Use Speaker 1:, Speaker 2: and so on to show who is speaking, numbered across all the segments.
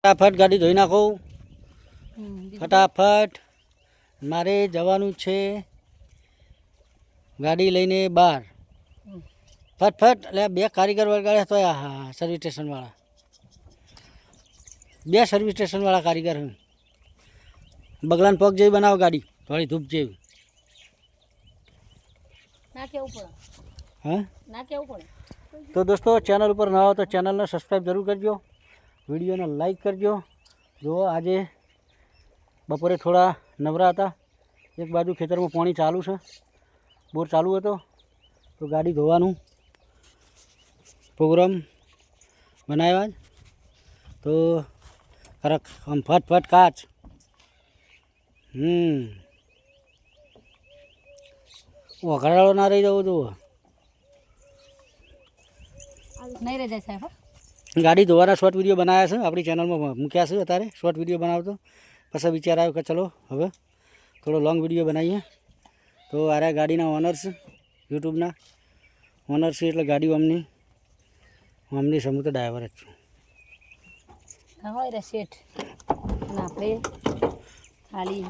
Speaker 1: ફટાફટ ગાડી ધોઈ નાખો ફટાફટ મારે જવાનું છે ગાડી લઈને બહાર ફટફટ એટલે બે કારીગર વળગાડ્યા તો હા સર્વિસ સ્ટેશનવાળા બે સર્વિસ સ્ટેશનવાળા કારીગર બગલાન પગ જેવી બનાવો ગાડી થોડી ધૂપ જેવી
Speaker 2: ના કેવું પડે
Speaker 1: હા
Speaker 2: ના કેવું પડે
Speaker 1: તો દોસ્તો ચેનલ ઉપર ના હો તો ચેનલને સબસ્ક્રાઈબ જરૂર કરજો વિડીયોને લાઈક કરજો જો આજે બપોરે થોડા નવરા હતા એક બાજુ ખેતરમાં પાણી ચાલુ છે બોર ચાલુ હતો તો ગાડી ધોવાનું પ્રોગ્રામ બનાવ્યા તો કરક આમ ફટ કાચ વઘાડાળો ના રહી જવું જુઓ
Speaker 2: નહીં રહી જાય સાહેબ
Speaker 1: ગાડી ધોવાના શોર્ટ વિડીયો બનાવ્યા છે આપણી ચેનલમાં મૂક્યા છે અત્યારે શોર્ટ વિડીયો બનાવતો પછી વિચાર આવ્યો કે ચલો હવે થોડો લોંગ વિડીયો બનાવીએ તો આરા ગાડીના ઓનર્સ યુટ્યુબના ઓનર છે એટલે ગાડી અમની સમૂહ તો ડ્રાઈવર જ છું
Speaker 2: હોય રે શેઠ અને આપણે ખાલી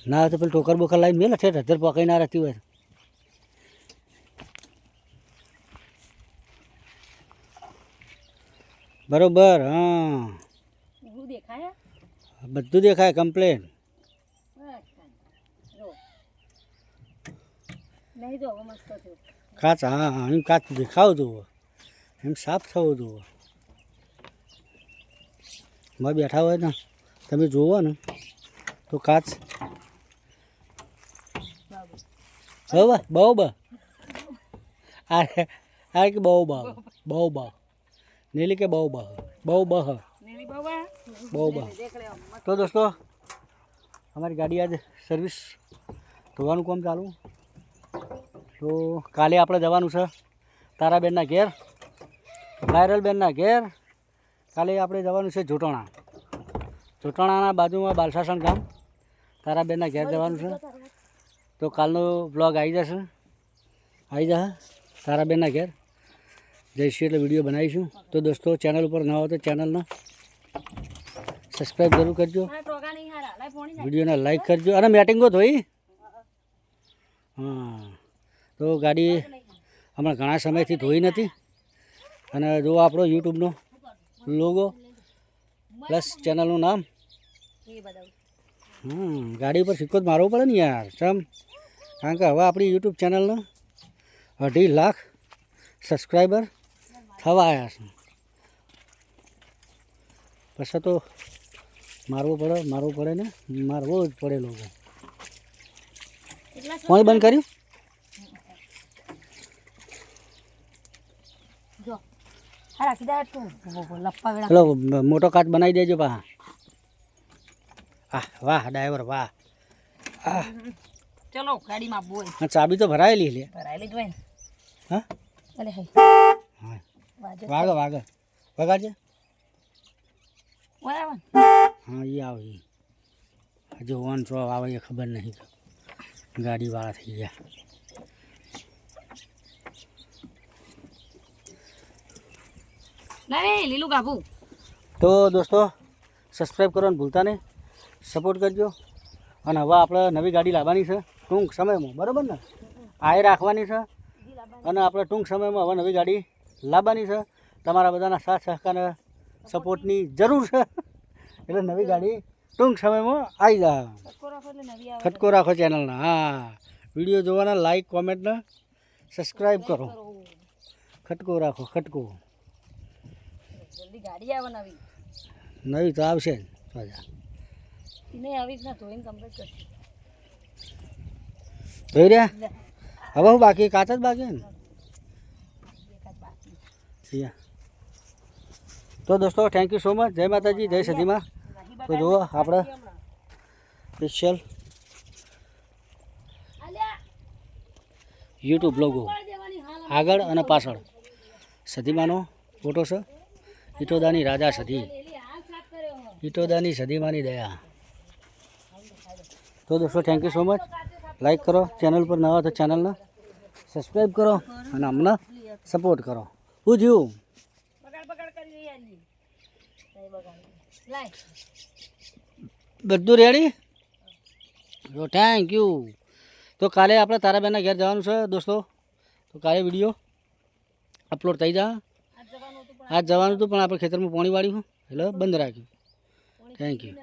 Speaker 1: ના તો પેલું ટોકર બોકર લાવીને મેલે છે હજાર પકડી ના રહેતી હોય બરોબર હા બધું દેખાય કમ્પ્લેન કાચ હા હા એમ કાચ દેખાવ જુઓ એમ સાફ થવો જુઓ માં બેઠા હોય ને તમે જુઓ ને તો કાચ બહુ આ કે બહુ નીલી કે બહુ તો દોસ્તો અમારી ગાડી આજ સર્વિસ ધોવાનું કામ ચાલુ તો કાલે આપણે જવાનું છે તારાબેનના ઘેર વાયરલબેનના ઘેર કાલે આપણે જવાનું છે જોટાણાના બાજુમાં બાલસાસણ ગામ તારાબેનના ઘેર જવાનું છે તો કાલનો બ્લોગ આવી જશે તારાબેનના ઘેર જઈશું એટલે વિડીયો બનાવીશું તો દોસ્તો ચેનલ ઉપર ન હોય તો ચેનલને સબસ્ક્રાઈબ જરૂર કરજો વિડીયોને લાઈક કરજો અને મેટિંગો ધોઈ હા તો ગાડી હમણાં ઘણા સમયથી ધોઈ નથી અને જો આપણો યુટ્યુબનો લોગો પ્લસ ચેનલનું નામ ગાડી ઉપર સિક્કો જ મારવો પડે ને યાર ચમ કારણ કે હવે આપણી યુટ્યુબ ચેનલને 2.5 લાખ સબસ્ક્રાઈબર થવા આવ્યા છે પછી તો મારવો પડે ને મારવો જ પડે લોકો કોણ બંધ કર્યું ચલો મોટો કાચ બનાવી દેજો પા વાહ ડ્રાઈવર વાહ
Speaker 2: ચલો ગાડીમાં બોલ
Speaker 1: ચાબી તો ભરાયેલી લે
Speaker 2: ભરાયેલી જ હોય ને
Speaker 1: હા
Speaker 2: અલે
Speaker 1: વાગે વગાડજે
Speaker 2: ઓય આવે
Speaker 1: હા એ આવે હજુ 100 આવે એ ખબર નહીં ગાડીવાળા થઈ ગયા
Speaker 2: નહીં લીલું ગાભુ
Speaker 1: તો દોસ્તો સબસ્ક્રાઈબ કરવાનું ભૂલતા નહીં સપોર્ટ કરજો અને હવે આપણે નવી ગાડી લાવવાની છે ટૂંક સમયમાં બરાબર ને આ રાખવાની છે અને આપણે ટૂંક સમયમાં હવે નવી ગાડી લાવવાની છે તમારા બધાના સાથ સહકાર સપોર્ટની જરૂર છે એટલે નવી ગાડી ટૂંક સમયમાં આવી જાય ખટકો રાખો ચેનલના હા વિડીયો જોવાના લાઈક કોમેન્ટને સબસ્ક્રાઈબ કરો ખટકો રાખો ખટકો
Speaker 2: જલ્દી ગાડી આવે
Speaker 1: નવી તો આવશે જ પાછા
Speaker 2: નહીં આવી જ ના ધોઈને કમ્પ્લીટ કરશે
Speaker 1: જોઈ રહ્યા હવે હું બાકી કાચ જ બાકી ને તો દોસ્તો થેન્ક યુ સો મચ જય માતાજી જય સદીમાં તો જુઓ આપણે સ્પેશિયલ યુટ્યુબ લોગો આગળ અને પાછળ સદીમાનો ફોટો છે ઈટોદાની રાજા સદી ઈટોદાની સદીમાની દયા તો દોસ્તો thank you so much like કરો ચેનલ પર નવા તો ચેનલને સબસ્ક્રાઈબ કરો અને અમને સપોર્ટ કરો હું થયું
Speaker 2: બગાડી નહીં બગાડી લાય
Speaker 1: બધું રેડી? તો થેન્ક યુ. તો કાલે આપણે તારાબેનના ઘેર જવાનું છે દોસ્તો. તો કાલે વિડીયો અપલોડ થઈ જાય.
Speaker 2: આ જવાનું હતું પણ
Speaker 1: આજ જવાનું હતું પણ આપણે ખેતરમાં પાણી વાળ્યું એટલે બંધ રાખ્યું. Thank you.